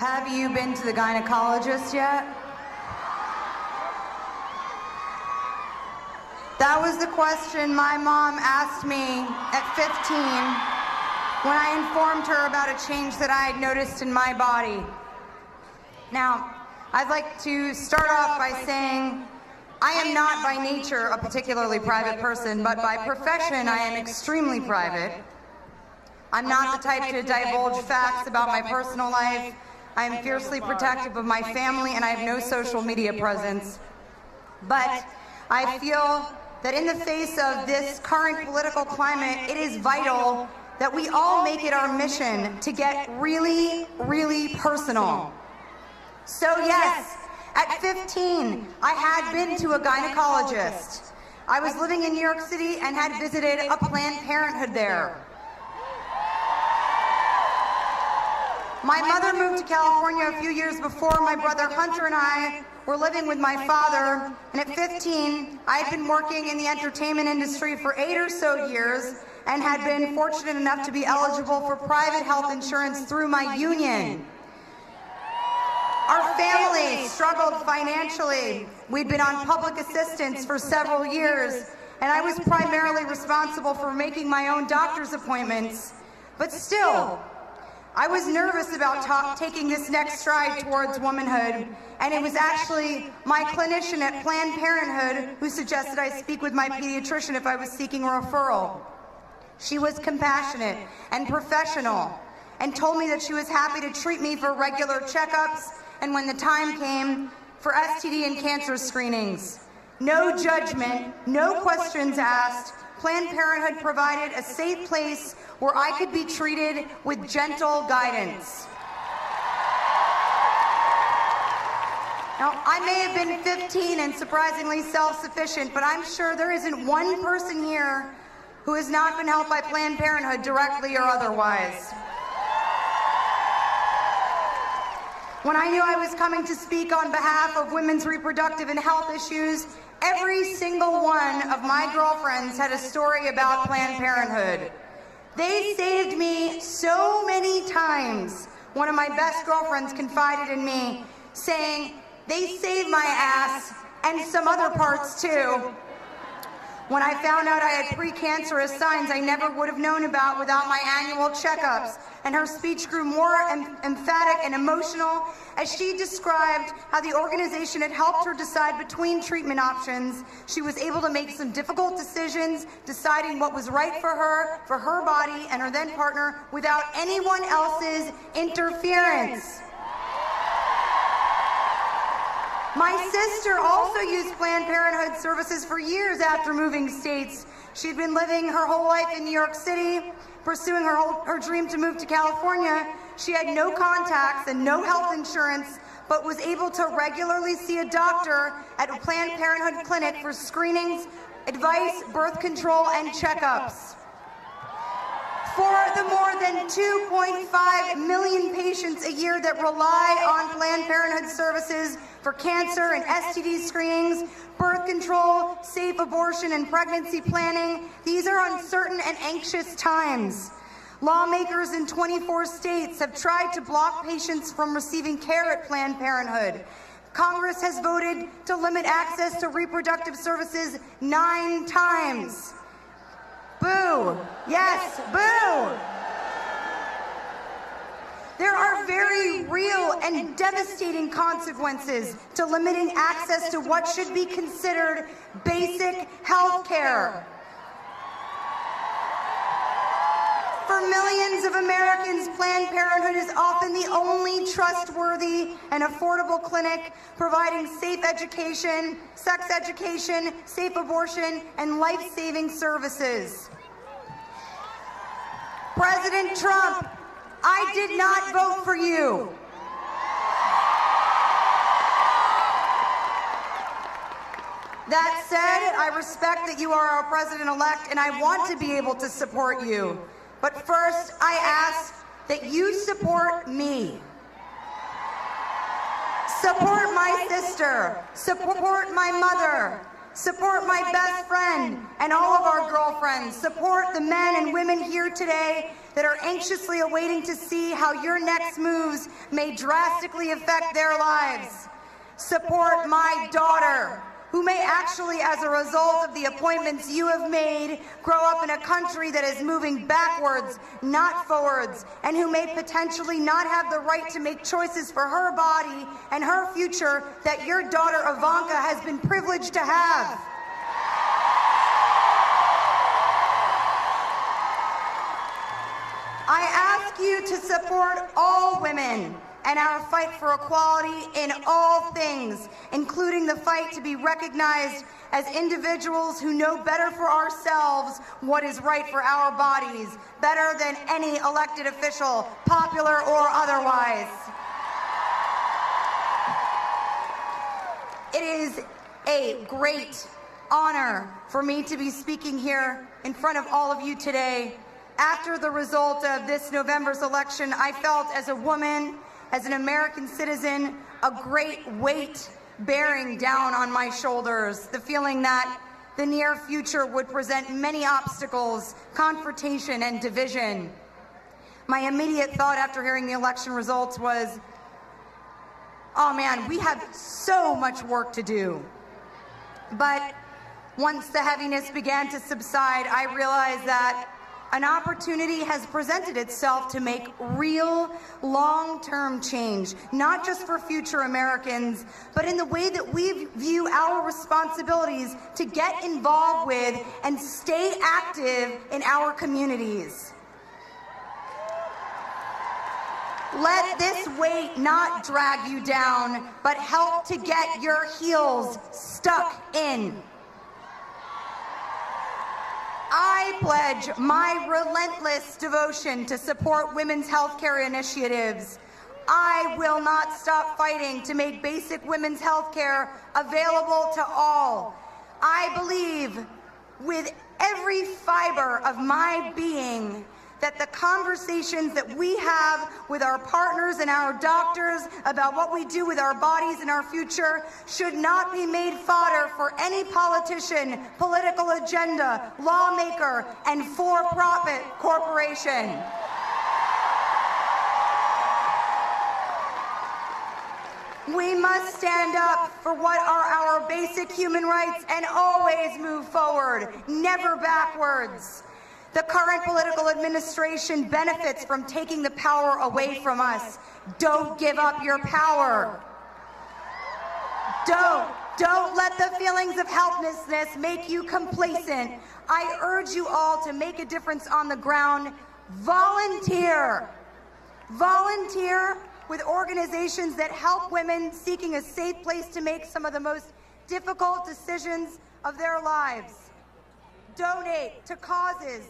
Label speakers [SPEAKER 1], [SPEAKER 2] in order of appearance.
[SPEAKER 1] Have you been to the gynecologist yet? That was the question my mom asked me at 15 when I informed her about a change that I had noticed in my body. Now, I'd like to start off by saying I am not by nature a particularly private person, but by profession I am extremely private. I'm not the type to divulge facts about my personal life. I am fiercely protective of my family and I have no social media presence. But I feel that in the face of this current political climate, it is vital that we all make it our mission to get really, really personal. So yes, at 15, I had been to a gynecologist. I was living in New York City and had visited a Planned Parenthood there. My mother moved to California a few years before. My brother Hunter and I were living with my father, and at 15, I had been working in the entertainment industry for 8 or so years and had been fortunate enough to be eligible for private health insurance through my union. Our family struggled financially. We'd been on public assistance for several years, and I was primarily responsible for making my own doctor's appointments. But still, I was nervous about taking this next stride towards womanhood, and it was actually my clinician at Planned Parenthood who suggested I speak with my pediatrician if I was seeking a referral. She was compassionate and professional and told me that she was happy to treat me for regular checkups and when the time came, for STD and cancer screenings. No judgment, no questions asked. Planned Parenthood provided a safe place where I could be treated with gentle guidance. Now, I may have been 15 and surprisingly self-sufficient, but I'm sure there isn't one person here who has not been helped by Planned Parenthood directly or otherwise. When I knew I was coming to speak on behalf of women's reproductive and health issues, every single one of my girlfriends had a story about Planned Parenthood. They saved me so many times. One of my best girlfriends confided in me, saying, "They saved my ass and some other parts too." When I found out I had precancerous signs I never would have known about without my annual checkups, and her speech grew more emphatic and emotional as she described how the organization had helped her decide between treatment options. She was able to make some difficult decisions, deciding what was right for her body, and her then partner without anyone else's interference. My sister also used Planned Parenthood services for years after moving states. She'd been living her whole life in New York City, pursuing her dream to move to California. She had no contacts and no health insurance, but was able to regularly see a doctor at a Planned Parenthood clinic for screenings, advice, birth control, and checkups. For the more than 2.5 million patients a year that rely on Planned Parenthood services for cancer and STD screenings, birth control, safe abortion, and pregnancy planning, these are uncertain and anxious times. Lawmakers in 24 states have tried to block patients from receiving care at Planned Parenthood. Congress has voted to limit access to reproductive services 9 times. Boo! Yes, boo! There are very real and devastating consequences to limiting access to what should be considered basic health care. For millions of Americans, Planned Parenthood is often the only trustworthy and affordable clinic providing safe education, sex education, safe abortion, and life-saving services. President Trump, I did not vote for you. That said, I respect that you are our president-elect and I want to be able to support you. But first, I ask that you support me. Support my sister, support my mother, support my best friend and all of our girlfriends, support the men and women here today that are anxiously awaiting to see how your next moves may drastically affect their lives. Support my daughter, who may actually, as a result of the appointments you have made, grow up in a country that is moving backwards, not forwards, and who may potentially not have the right to make choices for her body and her future that your daughter Ivanka has been privileged to have. I ask you to support all women and our fight for equality in all things, including the fight to be recognized as individuals who know better for ourselves what is right for our bodies, better than any elected official, popular or otherwise. It is a great honor for me to be speaking here in front of all of you today. After the result of this November's election, I felt as a woman, as an American citizen, a great weight bearing down on my shoulders, the feeling that the near future would present many obstacles, confrontation, and division. My immediate thought after hearing the election results was, oh man, we have so much work to do. But once the heaviness began to subside, I realized that an opportunity has presented itself to make real, long-term change, not just for future Americans, but in the way that we view our responsibilities to get involved with and stay active in our communities. Let this weight not drag you down, but help to get your heels stuck in. I pledge my relentless devotion to support women's healthcare initiatives. I will not stop fighting to make basic women's healthcare available to all. I believe with every fiber of my being that the conversations that we have with our partners and our doctors about what we do with our bodies and our future should not be made fodder for any politician, political agenda, lawmaker, and for-profit corporation. We must stand up for what are our basic human rights and always move forward, never backwards. The current political administration benefits from taking the power away from us. Don't give up your power. Don't let the feelings of helplessness make you complacent. I urge you all to make a difference on the ground. Volunteer. Volunteer with organizations that help women seeking a safe place to make some of the most difficult decisions of their lives. Donate to causes